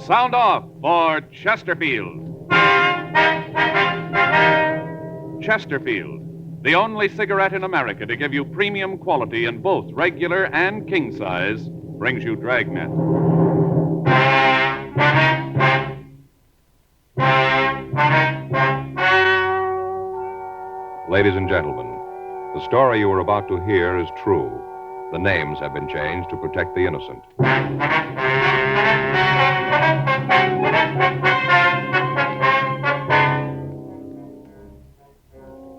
Sound off for Chesterfield. Chesterfield, the only cigarette in America to give you premium quality in both regular and king size, brings you Dragnet. Ladies and gentlemen, the story you are about to hear is true. The names have been changed to protect the innocent.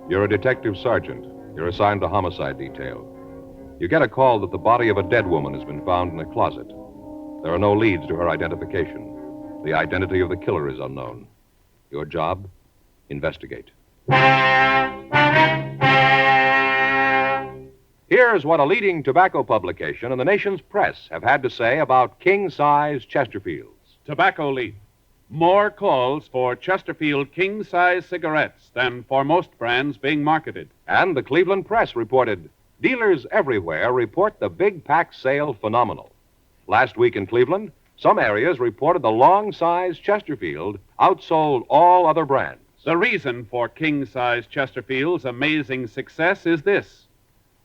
You're a detective sergeant. You're assigned to homicide detail. You get a call that the body of a dead woman has been found in a closet. There are no leads to her identification. The identity of the killer is unknown. Your job? Investigate. Here's what a leading tobacco publication and the nation's press have had to say about king-size Chesterfields. Tobacco Leaf. More calls for Chesterfield king-size cigarettes than for most brands being marketed. And the Cleveland Press reported, dealers everywhere report the big pack sale phenomenal. Last week in Cleveland, some areas reported the long-size Chesterfield outsold all other brands. The reason for king-size Chesterfield's amazing success is this.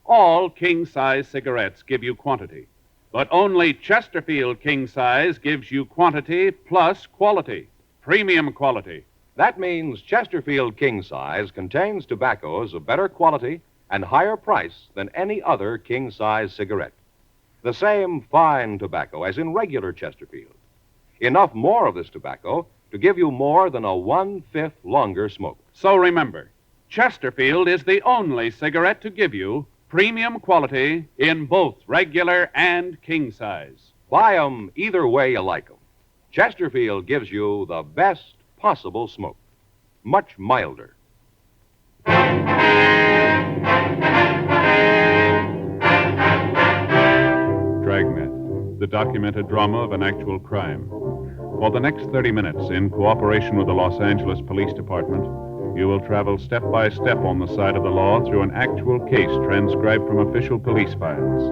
All king-size cigarettes give you quantity, but only Chesterfield king-size gives you quantity plus quality, premium quality. That means Chesterfield king-size contains tobaccos of better quality and higher price than any other king-size cigarette. The same fine tobacco as in regular Chesterfield. Enough more of this tobacco to give you more than a 1/5 longer smoke. So remember, Chesterfield is the only cigarette to give you premium quality in both regular and king size. Buy 'em either way you like 'em. Chesterfield gives you the best possible smoke. Much milder. Dragnet, the documented drama of an actual crime. For the next 30 minutes, in cooperation with the Los Angeles Police Department, you will travel step by step on the side of the law through an actual case transcribed from official police files.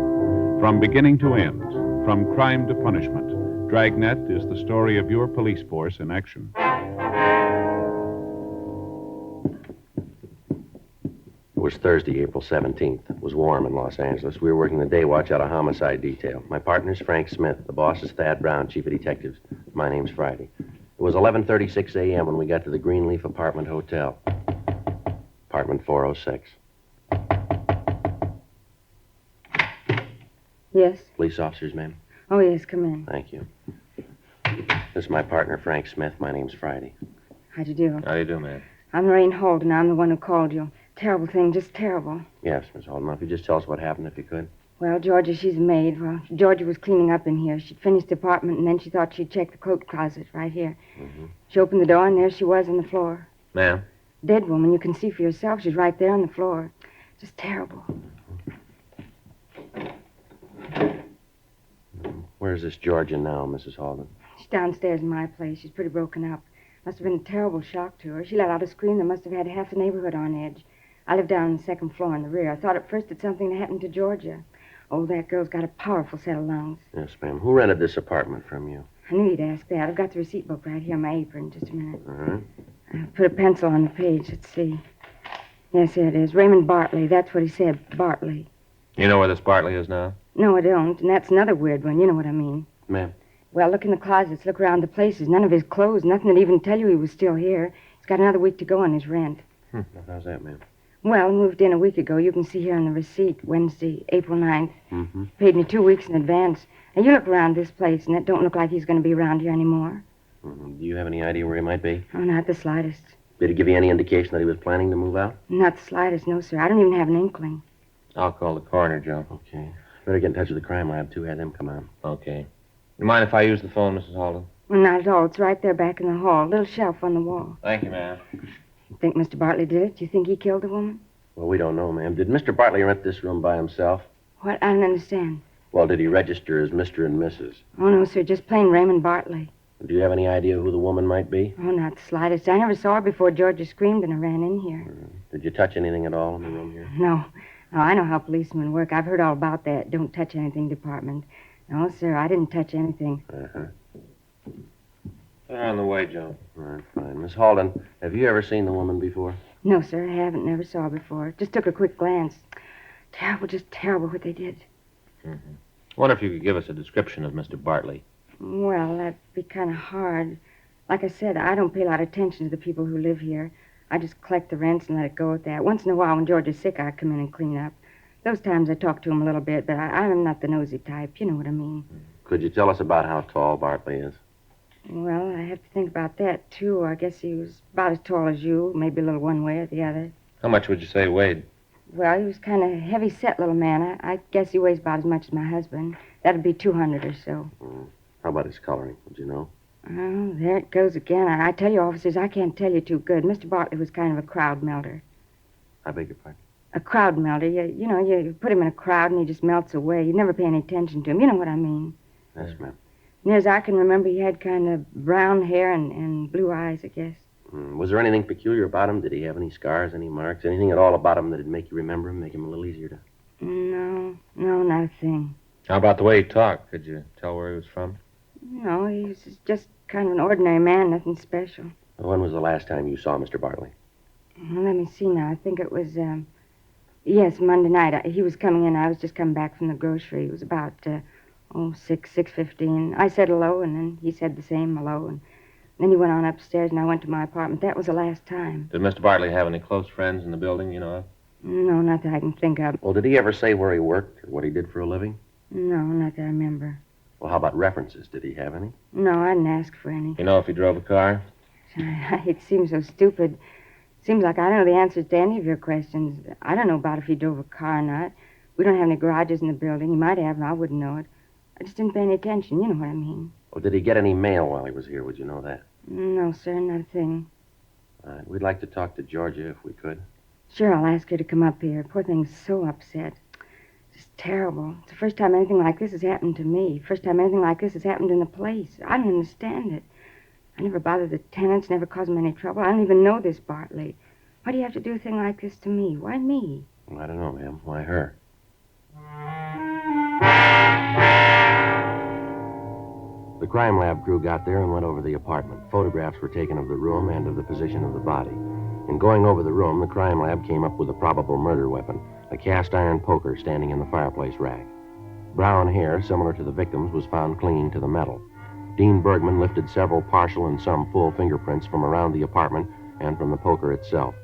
From beginning to end, from crime to punishment, Dragnet is the story of your police force in action. It was Thursday, April 17th. It was warm in Los Angeles. We were working the day watch out of homicide detail. My partner's Frank Smith. The boss is Thad Brown, chief of detectives. My name's Friday. It was 11:36 a.m. when we got to the Greenleaf Apartment Hotel. Apartment 406. Yes? Police officers, ma'am? Oh, yes, come in. Thank you. This is my partner, Frank Smith. My name's Friday. How'd you do? How do you do, ma'am? I'm Lorraine Holden. I'm the one who called you. Terrible thing, just terrible. Yes, Miss Holden. If you just tell us what happened, if you could. Well, Georgia, she's a maid. Well, Georgia was cleaning up in here. She'd finished the apartment, and then she thought she'd check the coat closet right here. Mm-hmm. She opened the door, and there she was on the floor. Ma'am? Dead woman. You can see for yourself. She's right there on the floor. Just terrible. Where's this Georgia now, Mrs. Holden? She's downstairs in my place. She's pretty broken up. Must have been a terrible shock to her. She let out a scream that must have had half the neighborhood on edge. I live down on the second floor in the rear. I thought at first it's something that happened to Georgia. Oh, that girl's got a powerful set of lungs. Yes, ma'am. Who rented this apartment from you? I knew you'd ask that. I've got the receipt book right here on my apron. Just a minute. All right. I put a pencil on the page. Let's see. Yes, here it is. Raymond Bartley. That's what he said. Bartley. You know where this Bartley is now? No, I don't. And that's another weird one. You know what I mean. Ma'am? Well, look in the closets. Look around the places. None of his clothes. Nothing that even tell you he was still here. He's got another week to go on his rent. How's that, ma'am? Well, moved in a week ago. You can see here on the receipt. Wednesday, April 9th. Mm-hmm. Paid me 2 weeks in advance. Now, you look around this place, and it don't look like he's going to be around here anymore. Do you have any idea where he might be? Oh, not the slightest. Did he give you any indication that he was planning to move out? Not the slightest, no, sir. I don't even have an inkling. I'll call the coroner, Joe. Okay. Better get in touch with the crime lab, too. Have them come on. Okay. You mind if I use the phone, Mrs. Holden? Well, not at all. It's right there back in the hall. A little shelf on the wall. Thank you, ma'am. You think Mr. Bartley did it? Do you think he killed the woman? Well, we don't know, ma'am. Did Mr. Bartley rent this room by himself? What? I don't understand. Well, did he register as Mr. and Mrs.? Oh, no, sir. Just plain Raymond Bartley. Do you have any idea who the woman might be? Oh, not the slightest. I never saw her before Georgia screamed and I ran in here. Did you touch anything at all in the room here? No. No, I know how policemen work. I've heard all about that. Don't touch anything department. No, sir, I didn't touch anything. Uh-huh. They're on the way, Joe. All right, fine. Miss Halden, have you ever seen the woman before? No, sir, I haven't. Never saw her before. Just took a quick glance. Terrible, just terrible what they did. Mm-hmm. I wonder if you could give us a description of Mr. Bartley. Well, that'd be kind of hard. Like I said, I don't pay a lot of attention to the people who live here. I just collect the rents and let it go at that. Once in a while, when George is sick, I come in and clean up. Those times I talk to him a little bit, but I'm not the nosy type. You know what I mean. Could you tell us about how tall Bartley is? Well, I have to think about that, too. I guess he was about as tall as you, maybe a little one way or the other. How much would you say he weighed? Well, he was kind of heavy-set little man. I guess he weighs about as much as my husband. That'd be 200 or so. How about his coloring? Would you know? Oh, there it goes again. I tell you, officers, I can't tell you too good. Mr. Bartley was kind of a crowd melter. I beg your pardon? A crowd melter. You put him in a crowd and he just melts away. You never pay any attention to him. You know what I mean. Yes, ma'am. Near as I can remember, he had kind of brown hair and blue eyes, I guess. Was there anything peculiar about him? Did he have any scars, any marks, anything at all about him that'd make you remember him, make him a little easier to... No, not a thing. How about the way he talked? Could you tell where he was from? No, he was just kind of an ordinary man, nothing special. When was the last time you saw Mr. Bartley? Well, let me see now. I think it was, yes, Monday night. He was coming in. I was just coming back from the grocery. It was about, 6:15. I said hello, and then he said the same hello, and then he went on upstairs, and I went to my apartment. That was the last time. Did Mr. Bartley have any close friends in the building, you know of? No, not that I can think of. Well, did he ever say where he worked or what he did for a living? No, not that I remember. Well, how about references? Did he have any? No, I didn't ask for any. You know if he drove a car? It seems so stupid. Seems like I don't know the answers to any of your questions. I don't know about if he drove a car or not. We don't have any garages in the building. He might have, and I wouldn't know it. I just didn't pay any attention. You know what I mean. Well, did he get any mail while he was here? Would you know that? No, sir, not a thing. All right. We'd like to talk to Georgia if we could. Sure, I'll ask her to come up here. Poor thing's so upset. It's just terrible. It's the first time anything like this has happened to me. First time anything like this has happened in the place. I don't understand it. I never bothered the tenants, never caused them any trouble. I don't even know this Bartley. Why do you have to do a thing like this to me? Why me? Well, I don't know, ma'am. Why her? The crime lab crew got there and went over the apartment. Photographs were taken of the room and of the position of the body. In going over the room, the crime lab came up with a probable murder weapon, a cast iron poker standing in the fireplace rack. Brown hair, similar to the victim's, was found clinging to the metal. Dean Bergman lifted several partial and some full fingerprints from around the apartment and from the poker itself.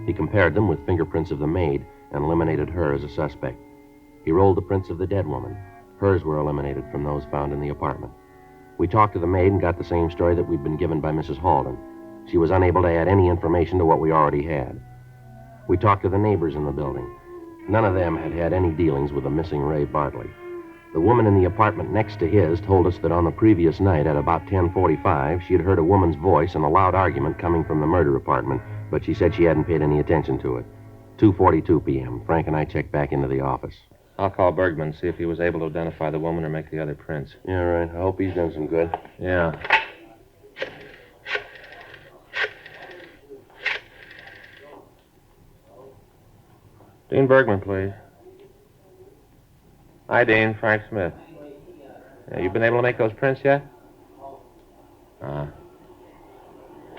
He compared them with fingerprints of the maid and eliminated her as a suspect. He rolled the prints of the dead woman. Hers were eliminated from those found in the apartment. We talked to the maid and got the same story that we'd been given by Mrs. Halden. She was unable to add any information to what we already had. We talked to the neighbors in the building. None of them had had any dealings with the missing Ray Bartley. The woman in the apartment next to his told us that on the previous night at about 10:45, she had heard a woman's voice and a loud argument coming from the murder apartment, but she said she hadn't paid any attention to it. 2:42 p.m. Frank and I checked back into the office. I'll call Bergman, see if he was able to identify the woman or make the other prints. Yeah, right. I hope he's done some good. Yeah. Dean Bergman, please. Hi, Dean. Frank Smith. Yeah, you been able to make those prints yet? Well,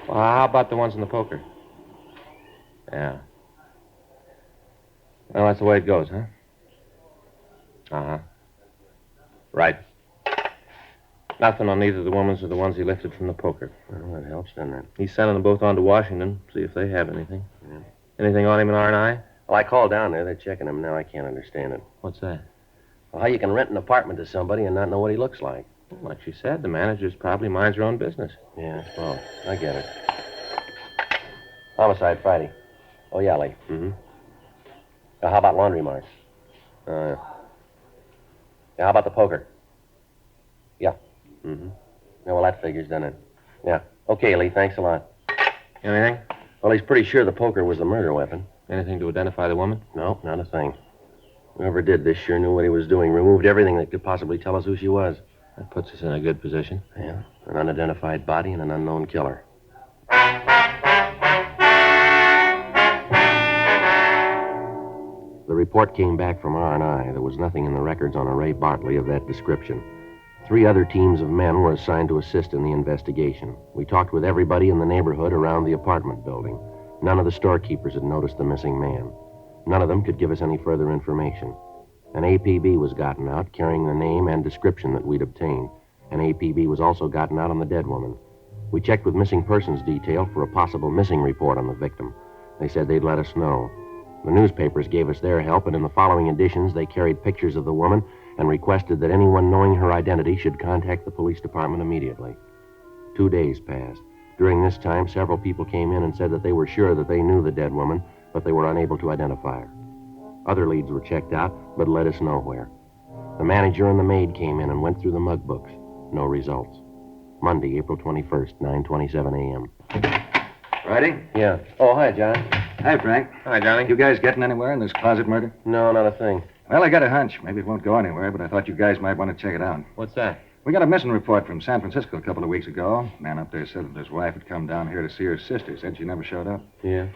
how about the ones in the poker? Yeah. Well, that's the way it goes, huh? Uh-huh. Right. Nothing on either the woman's or the ones he lifted from the poker. Well, that helps, doesn't it? He's sending them both on to Washington, see if they have anything. Yeah. Anything on him in R&I? Well, I called down there. They're checking him now. I can't understand it. What's that? Well, how you can rent an apartment to somebody and not know what he looks like? Well, like she said, the manager's probably minds her own business. Yeah, well, I get it. Homicide Friday. Oh, yeah, Lee. Mm-hmm. How about laundry marks? Yeah, how about the poker? Yeah. Mm-hmm. Yeah, well, that figures, doesn't it? Yeah. Okay, Lee, thanks a lot. Anything? Well, he's pretty sure the poker was the murder weapon. Anything to identify the woman? No, not a thing. Whoever did this sure knew what he was doing. Removed everything that could possibly tell us who she was. That puts us in a good position. Yeah, an unidentified body and an unknown killer. The report came back from R&I. There was nothing in the records on a Ray Bartley of that description. 3 other teams of men were assigned to assist in the investigation. We talked with everybody in the neighborhood around the apartment building. None of the storekeepers had noticed the missing man. None of them could give us any further information. An APB was gotten out carrying the name and description that we'd obtained. An APB was also gotten out on the dead woman. We checked with missing persons detail for a possible missing report on the victim. They said they'd let us know. The newspapers gave us their help, and in the following editions, they carried pictures of the woman and requested that anyone knowing her identity should contact the police department immediately. 2 days passed. During this time, several people came in and said that they were sure that they knew the dead woman, but they were unable to identify her. Other leads were checked out, but led us nowhere. The manager and the maid came in and went through the mug books. No results. Monday, April 21st, 9:27 a.m. Friday? Yeah. Oh, hi, John. Hi, Frank. Hi, Johnny. You guys getting anywhere in this closet murder? No, not a thing. Well, I got a hunch. Maybe it won't go anywhere, but I thought you guys might want to check it out. What's that? We got a missing report from San Francisco a couple of weeks ago. Man up there said that his wife had come down here to see her sister. Said she never showed up. Yeah?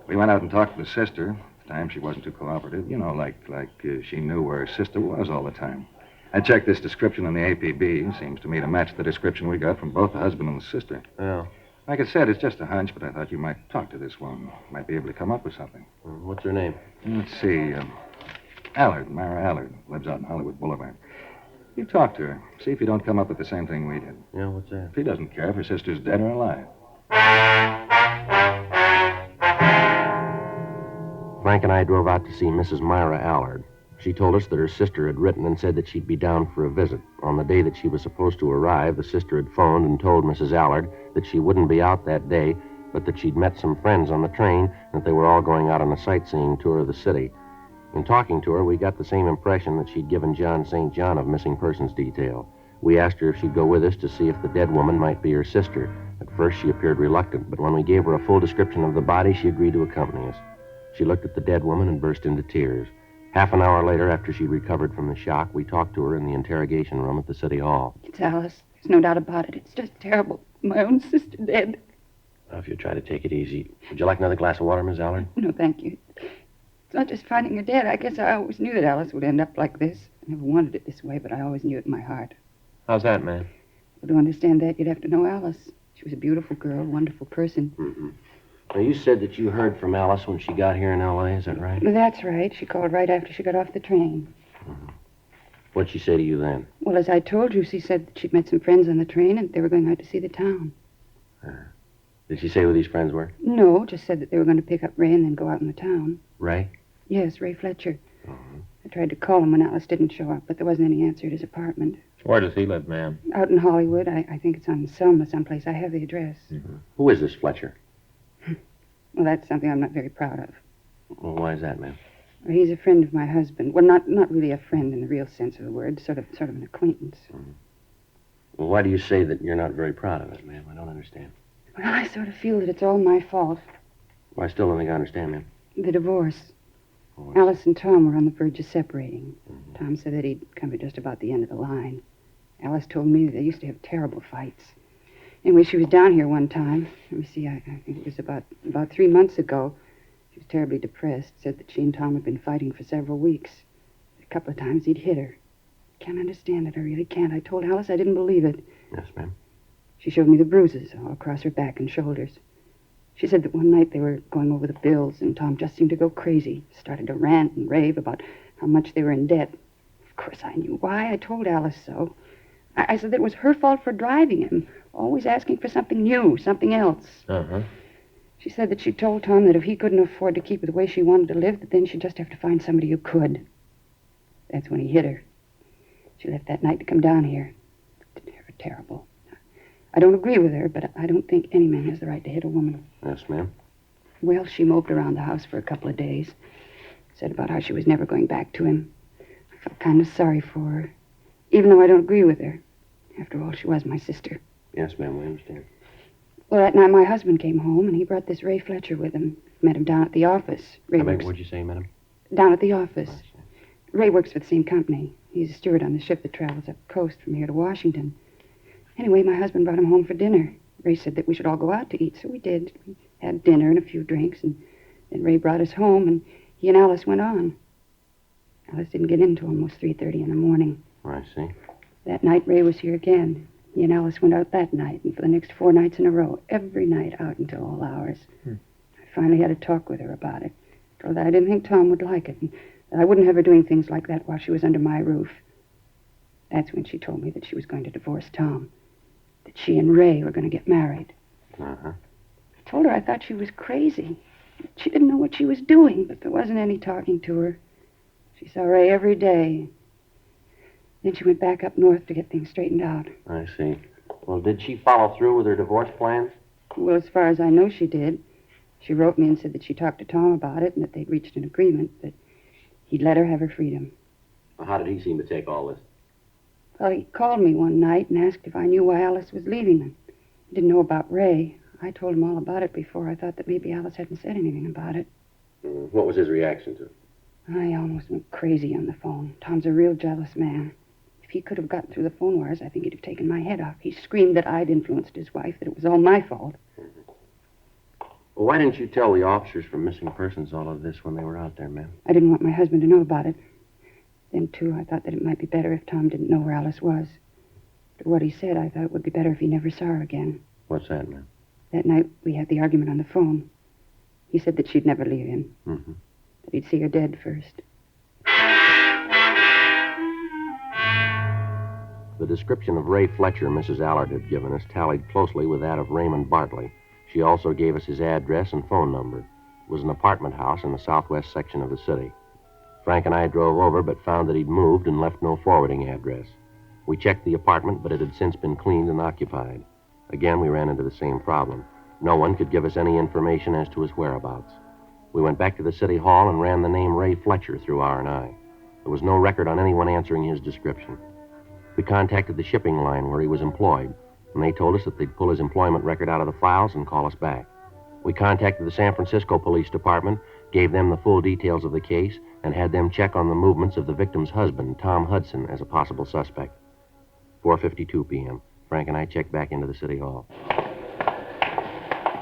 We went out and talked to the sister. At the time, she wasn't too cooperative. You know, like she knew where her sister was all the time. I checked this description in the APB. Seems to me to match the description we got from both the husband and the sister. Yeah. Like I said, it's just a hunch, but I thought you might talk to this one. Might be able to come up with something. What's her name? Let's see. Allard, Myra Allard. Lives out in Hollywood Boulevard. You talk to her. See if you don't come up with the same thing we did. Yeah, what's that? She doesn't care if her sister's dead or alive. Frank and I drove out to see Mrs. Myra Allard. She told us that her sister had written and said that she'd be down for a visit. On the day that she was supposed to arrive, the sister had phoned and told Mrs. Allard that she wouldn't be out that day, but that she'd met some friends on the train and that they were all going out on a sightseeing tour of the city. In talking to her, we got the same impression that she'd given John St. John of missing persons detail. We asked her if she'd go with us to see if the dead woman might be her sister. At first, she appeared reluctant, but when we gave her a full description of the body, she agreed to accompany us. She looked at the dead woman and burst into tears. Half an hour later, after she'd recovered from the shock, we talked to her in the interrogation room at the city hall. It's Alice. There's no doubt about it. It's just terrible. My own sister dead. Now, if you try to take it easy, would you like another glass of water, Miss Allard? No, thank you. It's not just finding her dead. I guess I always knew that Alice would end up like this. I never wanted it this way, but I always knew it in my heart. How's that, man? Well, to understand that, you'd have to know Alice. She was a beautiful girl, a wonderful person. Mm-hmm. Now, you said that you heard from Alice when she got here in L.A., is that right? That's right. She called right after she got off the train. Mm-hmm. What'd she say to you then? Well, as I told you, she said that she'd met some friends on the train and they were going out to see the town. Did she say who these friends were? No, just said that they were going to pick up Ray and then go out in the town. Ray? Yes, Ray Fletcher. Mm-hmm. I tried to call him when Alice didn't show up, but there wasn't any answer at his apartment. Where does he live, ma'am? Out in Hollywood. I think it's on Selma someplace. I have the address. Mm-hmm. Who is this Fletcher? Well, that's something I'm not very proud of. Well, why is that, ma'am? Well, he's a friend of my husband. Well, not really a friend in the real sense of the word. Sort of an acquaintance. Mm-hmm. Well, why do you say that you're not very proud of it, ma'am? I don't understand. Well, I sort of feel that it's all my fault. Well, I still don't think I understand, ma'am. The divorce. Oh, Alice and Tom were on the verge of separating. Mm-hmm. Tom said that he'd come to just about the end of the line. Alice told me that they used to have terrible fights. Anyway, she was down here one time. Let me see, I think it was about 3 months ago. She was terribly depressed, said that she and Tom had been fighting for several weeks. A couple of times he'd hit her. Can't understand it, I really can't. I told Alice I didn't believe it. Yes, ma'am. She showed me the bruises all across her back and shoulders. She said that one night they were going over the bills, and Tom just seemed to go crazy. Started to rant and rave about how much they were in debt. Of course, I knew why. I told Alice so. I said that it was her fault for driving him, always asking for something new, something else. Uh-huh. She said that she told Tom that if he couldn't afford to keep it the way she wanted to live, that then she'd just have to find somebody who could. That's when he hit her. She left that night to come down here. Terrible. I don't agree with her, but I don't think any man has the right to hit a woman. Yes, ma'am. Well, she moped around the house for a couple of days. Said about how she was never going back to him. I felt kind of sorry for her, even though I don't agree with her. After all, she was my sister. Yes, ma'am, we understand. Well, that night my husband came home, and he brought this Ray Fletcher with him. Met him down at the office. What'd you say, madam? Down at the office. Ray works for the same company. He's a steward on the ship that travels up the coast from here to Washington. Anyway, my husband brought him home for dinner. Ray said that we should all go out to eat, so we did. We had dinner and a few drinks, and then Ray brought us home, and he and Alice went on. Alice didn't get in until almost 3:30 in the morning. I see. That night, Ray was here again. He and Alice went out that night, and for the next 4 nights in a row, every night out until all hours. I finally had a talk with her about it. Told her that I didn't think Tom would like it, and that I wouldn't have her doing things like that while she was under my roof. That's when she told me that she was going to divorce Tom, that she and Ray were going to get married. Uh-huh. I told her I thought she was crazy. She didn't know what she was doing, but there wasn't any talking to her. She saw Ray every day. Then she went back up north to get things straightened out. I see. Well, did she follow through with her divorce plans? Well, as far as I know, she did. She wrote me and said that she talked to Tom about it and that they'd reached an agreement, that he'd let her have her freedom. Well, how did he seem to take all this? Well, he called me one night and asked if I knew why Alice was leaving him. He didn't know about Ray. I told him all about it before. I thought that maybe Alice hadn't said anything about it. What was his reaction to it? I almost went crazy on the phone. Tom's a real jealous man. If he could have gotten through the phone wires, I think he'd have taken my head off. He screamed that I'd influenced his wife, that it was all my fault. Well, why didn't you tell the officers from Missing Persons all of this when they were out there, ma'am? I didn't want my husband to know about it. Then, too, I thought that it might be better if Tom didn't know where Alice was. But what he said, I thought it would be better if he never saw her again. What's that, ma'am? That night, we had the argument on the phone. He said that she'd never leave him. Mm-hmm. That he'd see her dead first. The description of Ray Fletcher Mrs. Allard had given us tallied closely with that of Raymond Bartley. She also gave us his address and phone number. It was an apartment house in the southwest section of the city. Frank and I drove over, but found that he'd moved and left no forwarding address. We checked the apartment, but it had since been cleaned and occupied. Again, we ran into the same problem. No one could give us any information as to his whereabouts. We went back to the city hall and ran the name Ray Fletcher through R&I. There was no record on anyone answering his description. We contacted the shipping line where he was employed, and they told us that they'd pull his employment record out of the files and call us back. We contacted the San Francisco Police Department, gave them the full details of the case, and had them check on the movements of the victim's husband, Tom Hudson, as a possible suspect. 4:52 p.m. Frank and I checked back into the city hall.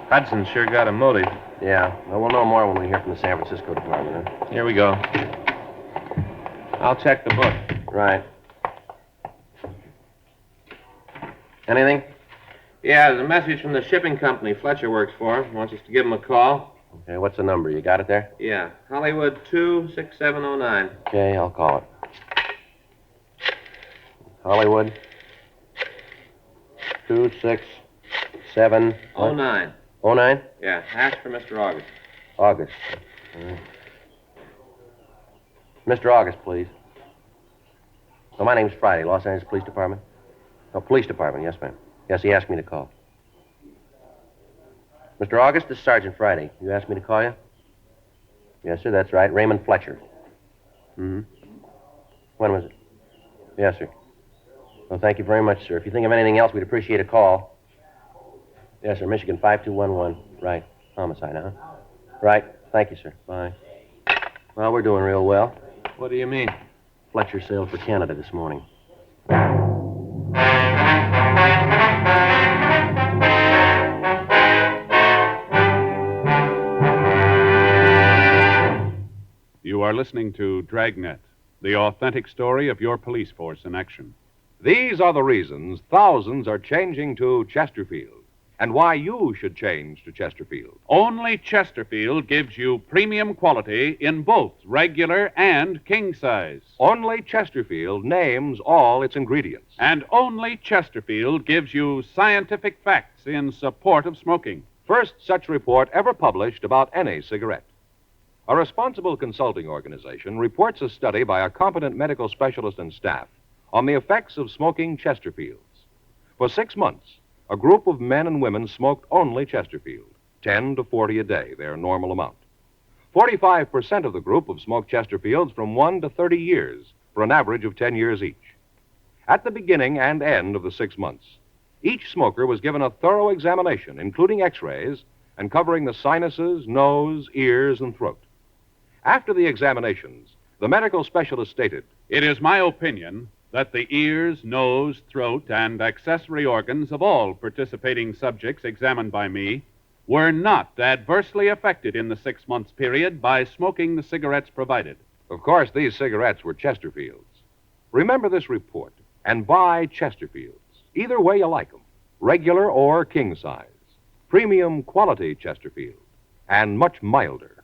Hudson sure got a motive. Yeah, well, we'll know more when we hear from the San Francisco Department, huh? Here we go. I'll check the book. Right. Anything? Yeah, there's a message from the shipping company Fletcher works for. Wants us to give him a call. Okay, what's the number? You got it there? Yeah, Hollywood 26709. Okay, I'll call it. Hollywood 267... 09. 09? Yeah, ask for Mr. August. August. Mr. August, please. Oh, my name's Friday, Los Angeles Police Department. Oh, Police Department, yes, ma'am. Yes, he asked me to call. Mr. August, this is Sergeant Friday. You asked me to call you? Yes, sir, that's right. Raymond Fletcher. Mm-hmm. When was it? Yes, sir. Well, thank you very much, sir. If you think of anything else, we'd appreciate a call. Yes, sir. Michigan 5211. Right. Homicide, huh? Right. Thank you, sir. Bye. Well, we're doing real well. What do you mean? Fletcher sailed for Canada this morning. You are listening to Dragnet, the authentic story of your police force in action. These are the reasons thousands are changing to Chesterfield, and why you should change to Chesterfield. Only Chesterfield gives you premium quality in both regular and king size. Only Chesterfield names all its ingredients. And only Chesterfield gives you scientific facts in support of smoking. First such report ever published about any cigarette. A responsible consulting organization reports a study by a competent medical specialist and staff on the effects of smoking Chesterfields. For 6 months, a group of men and women smoked only Chesterfield, 10 to 40 a day, their normal amount. 45% of the group have smoked Chesterfields from 1 to 30 years, for an average of 10 years each. At the beginning and end of the 6 months, each smoker was given a thorough examination, including x-rays, and covering the sinuses, nose, ears, and throat. After the examinations, the medical specialist stated, "It is my opinion that the ears, nose, throat, and accessory organs of all participating subjects examined by me were not adversely affected in the 6 months period by smoking the cigarettes provided." Of course, these cigarettes were Chesterfields. Remember this report. and buy Chesterfields. Either way you like them, regular or king size. Premium quality Chesterfield, and much milder.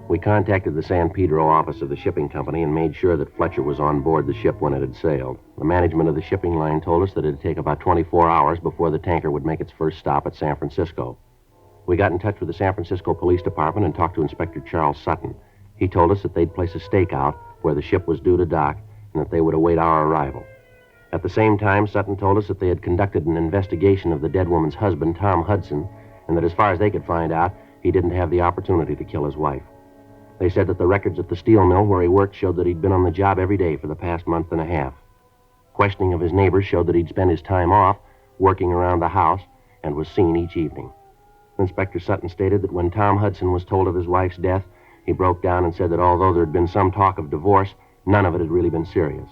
We contacted the San Pedro office of the shipping company and made sure that Fletcher was on board the ship when it had sailed. The management of the shipping line told us that it'd take about 24 hours before the tanker would make its first stop at San Francisco. We got in touch with the San Francisco Police Department and talked to Inspector Charles Sutton. He told us that they'd place a stakeout where the ship was due to dock and that they would await our arrival. At the same time, Sutton told us that they had conducted an investigation of the dead woman's husband, Tom Hudson, and that as far as they could find out, he didn't have the opportunity to kill his wife. They said that the records at the steel mill where he worked showed that he'd been on the job every day for the past month and a half. Questioning of his neighbors showed that he'd spent his time off working around the house and was seen each evening. Inspector Sutton stated that when Tom Hudson was told of his wife's death, he broke down and said that although there had been some talk of divorce, none of it had really been serious,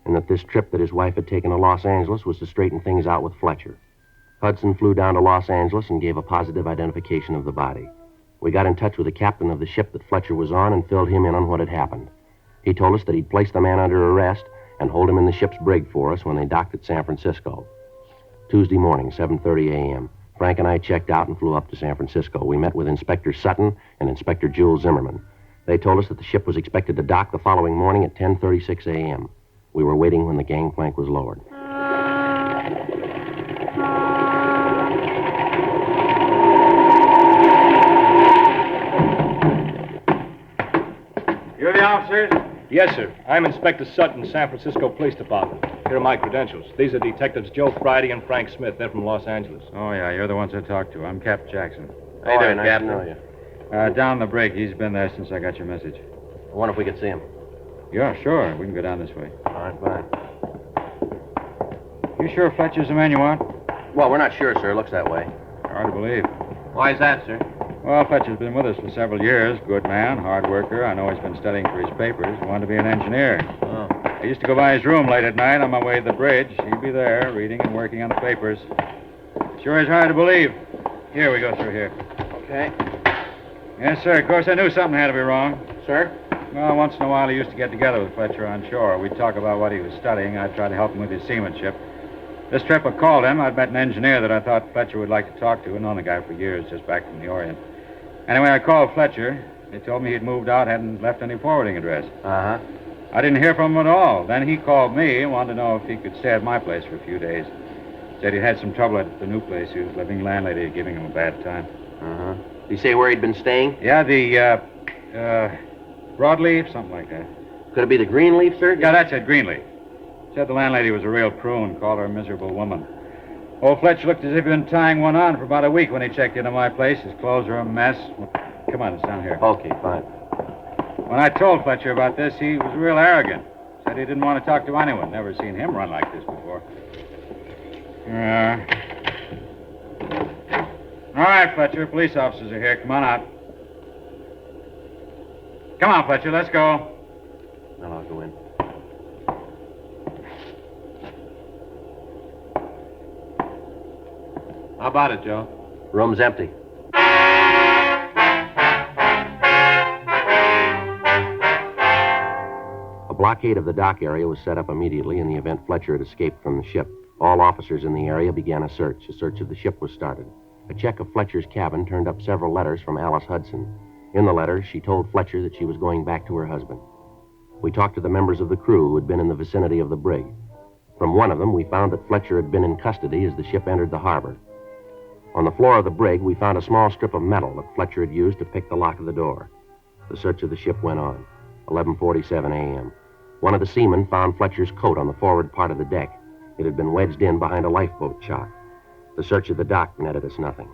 and that this trip that his wife had taken to Los Angeles was to straighten things out with Fletcher. Hudson flew down to Los Angeles and gave a positive identification of the body. We got in touch with the captain of the ship that Fletcher was on and filled him in on what had happened. He told us that he'd place the man under arrest and hold him in the ship's brig for us when they docked at San Francisco. Tuesday morning, 7:30 a.m., Frank and I checked out and flew up to San Francisco. We met with Inspector Sutton and Inspector Jules Zimmerman. They told us that the ship was expected to dock the following morning at 10:36 a.m. We were waiting when the gangplank was lowered. You're the officers? Yes, sir. I'm Inspector Sutton, San Francisco Police Department. Here are my credentials. These are Detectives Joe Friday and Frank Smith. They're from Los Angeles. Oh, yeah, you're the ones I talked to. I'm Cap Jackson. How you doing, Captain? Nice to know you. Down the break. He's been there since I got your message. I wonder if we could see him. Yeah, sure. We can go down this way. All right, fine. You sure Fletcher's the man you want? Well, we're not sure, sir. Looks that way. Hard to believe. Why is that, sir? Well, Fletcher's been with us for several years. Good man, hard worker. I know he's been studying for his papers. Wanted to be an engineer. Oh. I used to go by his room late at night on my way to the bridge. He'd be there, reading and working on the papers. Sure is hard to believe. Here, we go through here. Okay. Yes, sir. Of course, I knew something had to be wrong. Sir? Well, once in a while, he used to get together with Fletcher on shore. We'd talk about what he was studying. I'd try to help him with his seamanship. This trip I called him, I'd met an engineer that I thought Fletcher would like to talk to. I'd known the guy for years, just back from the Orient. Anyway, I called Fletcher. They told me he'd moved out, hadn't left any forwarding address. Uh-huh. I didn't hear from him at all. Then he called me and wanted to know if he could stay at my place for a few days. Said he'd had some trouble at the new place he was living. Landlady was giving him a bad time. Uh-huh. Did he say where he'd been staying? Yeah, the, Broadleaf, something like that. Could it be the Greenleaf, sir? Yeah, that's it, Greenleaf. Said the landlady was a real prune, called her a miserable woman. Old Fletcher looked as if he'd been tying one on for about a week when he checked into my place. His clothes were a mess. Come on, it's down here. Okay, fine. When I told Fletcher about this, he was real arrogant. Said he didn't want to talk to anyone. Never seen him run like this before. All right, Fletcher. Police officers are here. Come on out. Come on, Fletcher. Let's go. Well, I'll go in. How about it, Joe? Room's empty. A blockade of the dock area was set up immediately in the event Fletcher had escaped from the ship. All officers in the area began a search. A search of the ship was started. A check of Fletcher's cabin turned up several letters from Alice Hudson. In the letters, she told Fletcher that she was going back to her husband. We talked to the members of the crew who had been in the vicinity of the brig. From one of them, we found that Fletcher had been in custody as the ship entered the harbor. On the floor of the brig, we found a small strip of metal that Fletcher had used to pick the lock of the door. The search of the ship went on. 11:47 a.m. One of the seamen found Fletcher's coat on the forward part of the deck. It had been wedged in behind a lifeboat chock. The search of the dock netted us nothing.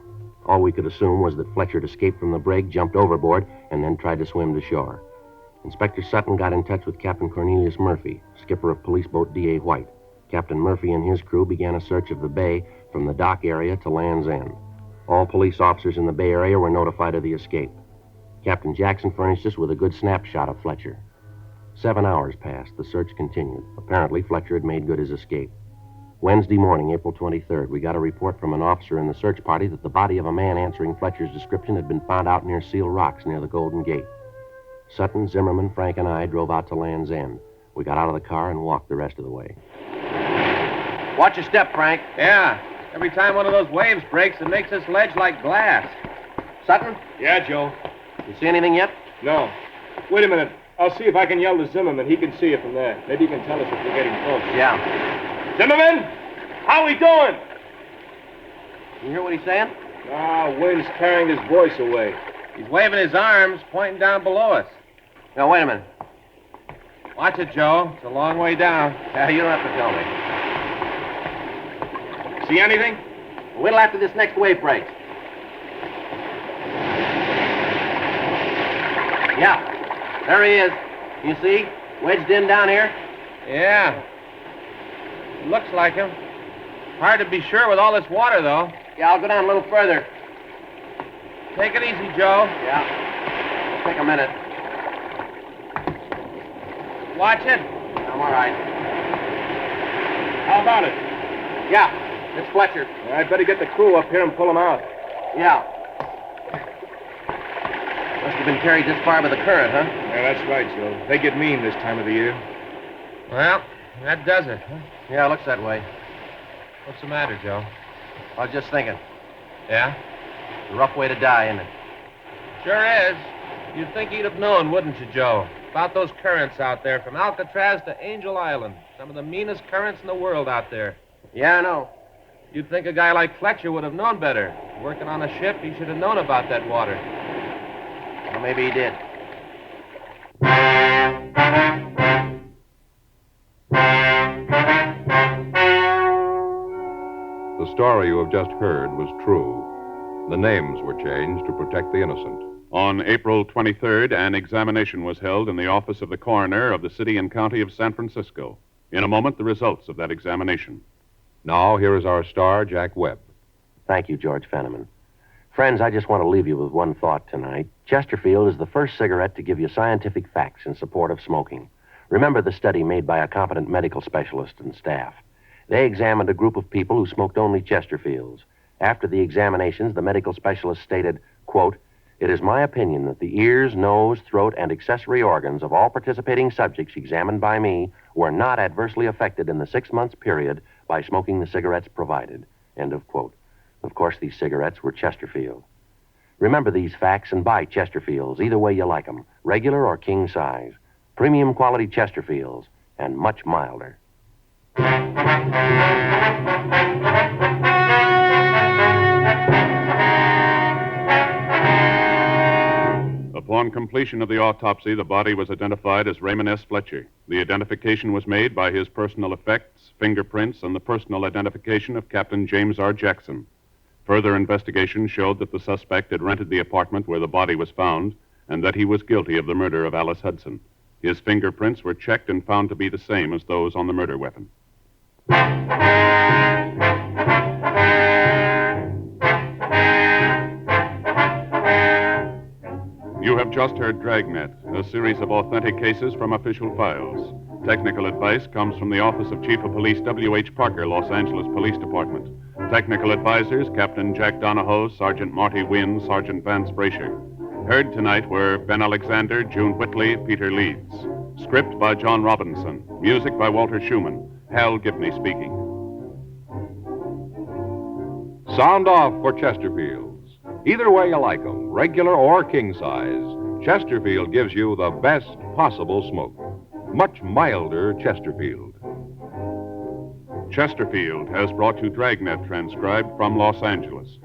All we could assume was that Fletcher had escaped from the brig, jumped overboard, and then tried to swim to shore. Inspector Sutton got in touch with Captain Cornelius Murphy, skipper of police boat D.A. White. Captain Murphy and his crew began a search of the bay from the dock area to Land's End. All police officers in the bay area were notified of the escape. Captain Jackson furnished us with a good snapshot of Fletcher. 7 hours passed. The search continued. Apparently, Fletcher had made good his escape. Wednesday morning, April 23rd, we got a report from an officer in the search party that the body of a man answering Fletcher's description had been found out near Seal Rocks near the Golden Gate. Sutton, Zimmerman, Frank, and I drove out to Land's End. We got out of the car and walked the rest of the way. Watch your step, Frank. Yeah. Every time one of those waves breaks, it makes this ledge like glass. Sutton? Yeah, Joe. You see anything yet? No. Wait a minute. I'll see if I can yell to Zimmerman. He can see it from there. Maybe he can tell us if we're getting close. Yeah. Zimmerman! How we doing? You hear what he's saying? Wind's carrying his voice away. He's waving his arms, pointing down below us. Now, wait a minute. Watch it, Joe. It's a long way down. Yeah, you don't have to tell me. See anything? Wait till after this next wave breaks. Yeah. There he is. You see? Wedged in down here? Yeah. Looks like him. Hard to be sure with all this water, though. Yeah, I'll go down a little further. Take it easy, Joe. Yeah. It'll take a minute. Watch it. I'm all right. How about it? Yeah, it's Fletcher. I'd better get the crew up here and pull him out. Yeah. Must have been carried this far by the current, huh? Yeah, that's right, Joe. They get mean this time of the year. Well, that does it, huh? Yeah, it looks that way. What's the matter, Joe? I was just thinking. Yeah? It's a rough way to die, isn't it? Sure is. You'd think he'd have known, wouldn't you, Joe? About those currents out there from Alcatraz to Angel Island. Some of the meanest currents in the world out there. Yeah, I know. You'd think a guy like Fletcher would have known better. Working on a ship, he should have known about that water. Well, maybe he did. The story you have just heard was true. The names were changed to protect the innocent. On April 23rd, an examination was held in the office of the coroner of the city and county of San Francisco. In a moment, the results of that examination. Now, here is our star, Jack Webb. Thank you, George Fenneman. Friends, I just want to leave you with one thought tonight. Chesterfield is the first cigarette to give you scientific facts in support of smoking. Remember the study made by a competent medical specialist and staff. They examined a group of people who smoked only Chesterfields. After the examinations, the medical specialist stated, quote, "It is my opinion that the ears, nose, throat, and accessory organs of all participating subjects examined by me were not adversely affected in the 6 months period by smoking the cigarettes provided." End of quote. Of course, these cigarettes were Chesterfield. Remember these facts and buy Chesterfields, either way you like them, regular or king size. Premium quality Chesterfields, and much milder. Upon completion of the autopsy, the body was identified as Raymond S. Fletcher. The identification was made by his personal effects, fingerprints, and the personal identification of Captain James R. Jackson. Further investigation showed that the suspect had rented the apartment where the body was found and that he was guilty of the murder of Alice Hudson. His fingerprints were checked and found to be the same as those on the murder weapon. You have just heard Dragnet, a series of authentic cases from official files. Technical advice comes from the Office of Chief of Police W.H. Parker, Los Angeles Police Department. Technical advisors, Captain Jack Donahoe, Sergeant Marty Wynn, Sergeant Vance Brasher. Heard tonight were Ben Alexander, June Whitley, Peter Leeds. Script by John Robinson. Music by Walter Schumann. Hal Gibney speaking. Sound off for Chesterfields. Either way you like them, regular or king size, Chesterfield gives you the best possible smoke. Much milder Chesterfield. Chesterfield has brought you Dragnet, transcribed from Los Angeles.